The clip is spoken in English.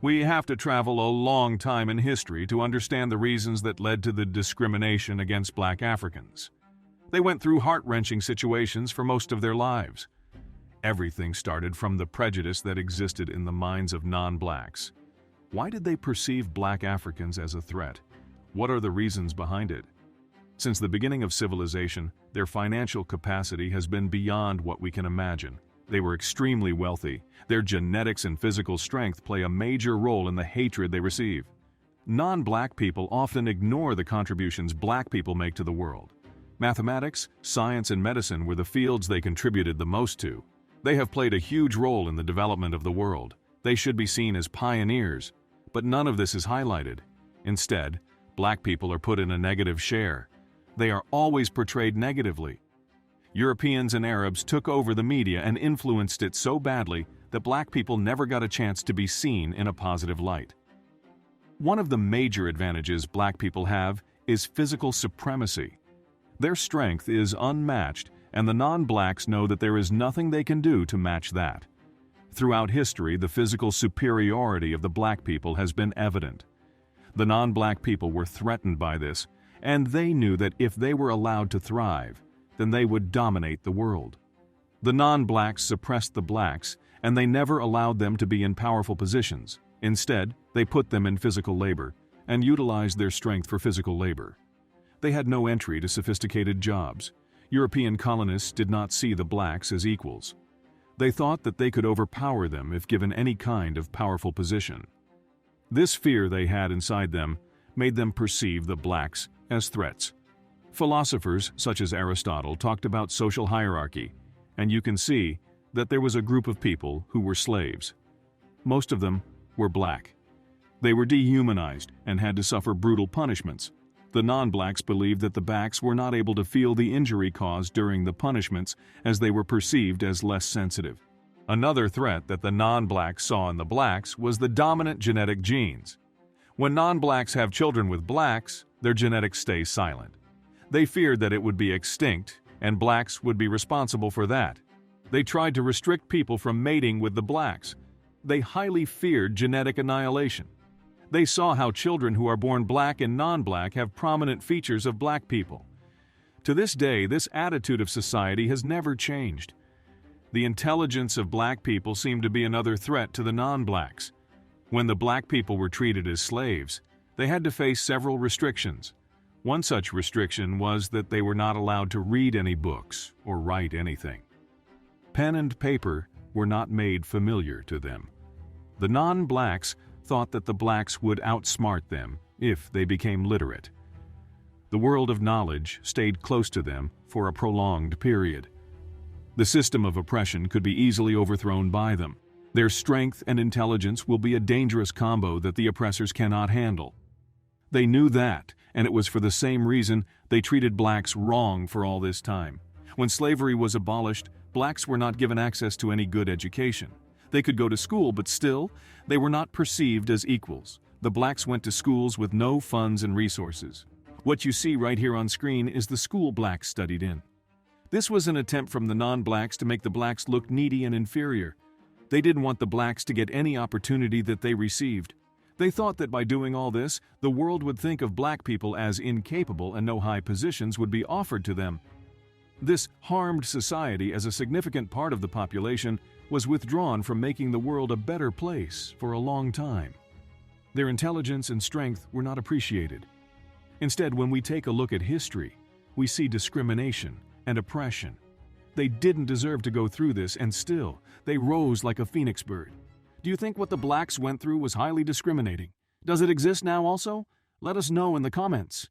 We have to travel a long time in history to understand the reasons that led to the discrimination against Black Africans. They went through heart-wrenching situations for most of their lives. Everything started from the prejudice that existed in the minds of non-Blacks. Why did they perceive Black Africans as a threat? What are the reasons behind it? Since the beginning of civilization, their financial capacity has been beyond what we can imagine. They were extremely wealthy. Their genetics and physical strength play a major role in the hatred they receive. Non-Black people often ignore the contributions Black people make to the world. Mathematics, science, and medicine were the fields they contributed the most to. They have played a huge role in the development of the world. They should be seen as pioneers, but none of this is highlighted. Instead, Black people are put in a negative share. They are always portrayed negatively. Europeans and Arabs took over the media and influenced it so badly that Black people never got a chance to be seen in a positive light. One of the major advantages Black people have is physical supremacy. Their strength is unmatched, and the non-Blacks know that there is nothing they can do to match that. Throughout history, the physical superiority of the Black people has been evident. The non-Black people were threatened by this, and they knew that if they were allowed to thrive, then they would dominate the world. The non-Blacks suppressed the Blacks, and they never allowed them to be in powerful positions. Instead, they put them in physical labor and utilized their strength for physical labor. They had no entry to sophisticated jobs. European colonists did not see the Blacks as equals. They thought that they could overpower them if given any kind of powerful position. This fear they had inside them made them perceive the Blacks as threats. Philosophers such as Aristotle talked about social hierarchy, and you can see that there was a group of people who were slaves. Most of them were Black. They were dehumanized and had to suffer brutal punishments. The non-Blacks believed that the Blacks were not able to feel the injury caused during the punishments as they were perceived as less sensitive. Another threat that the non-Blacks saw in the Blacks was the dominant genetic genes. When non-Blacks have children with Blacks, their genetics stay silent. They feared that it would be extinct, and Blacks would be responsible for that. They tried to restrict people from mating with the Blacks. They highly feared genetic annihilation. They saw how children who are born Black and non-Black have prominent features of Black people. To this day, this attitude of society has never changed. The intelligence of Black people seemed to be another threat to the non-Blacks. When the Black people were treated as slaves, they had to face several restrictions. One such restriction was that they were not allowed to read any books or write anything. Pen and paper were not made familiar to them. The non-Blacks thought that the Blacks would outsmart them if they became literate. The world of knowledge stayed close to them for a prolonged period. The system of oppression could be easily overthrown by them. Their strength and intelligence will be a dangerous combo that the oppressors cannot handle. They knew that, and it was for the same reason they treated Blacks wrong for all this time. When slavery was abolished, Blacks were not given access to any good education. They could go to school, but still, they were not perceived as equals. The Blacks went to schools with no funds and resources. What you see right here on screen is the school Blacks studied in. This was an attempt from the non-Blacks to make the Blacks look needy and inferior. They didn't want the Blacks to get any opportunity that they received. They thought that by doing all this, the world would think of Black people as incapable and no high positions would be offered to them. This harmed society as a significant part of the population was withdrawn from making the world a better place for a long time. Their intelligence and strength were not appreciated. Instead, when we take a look at history, we see discrimination and oppression. They didn't deserve to go through this, and still, they rose like a phoenix bird. Do you think what the Blacks went through was highly discriminating? Does it exist now also? Let us know in the comments.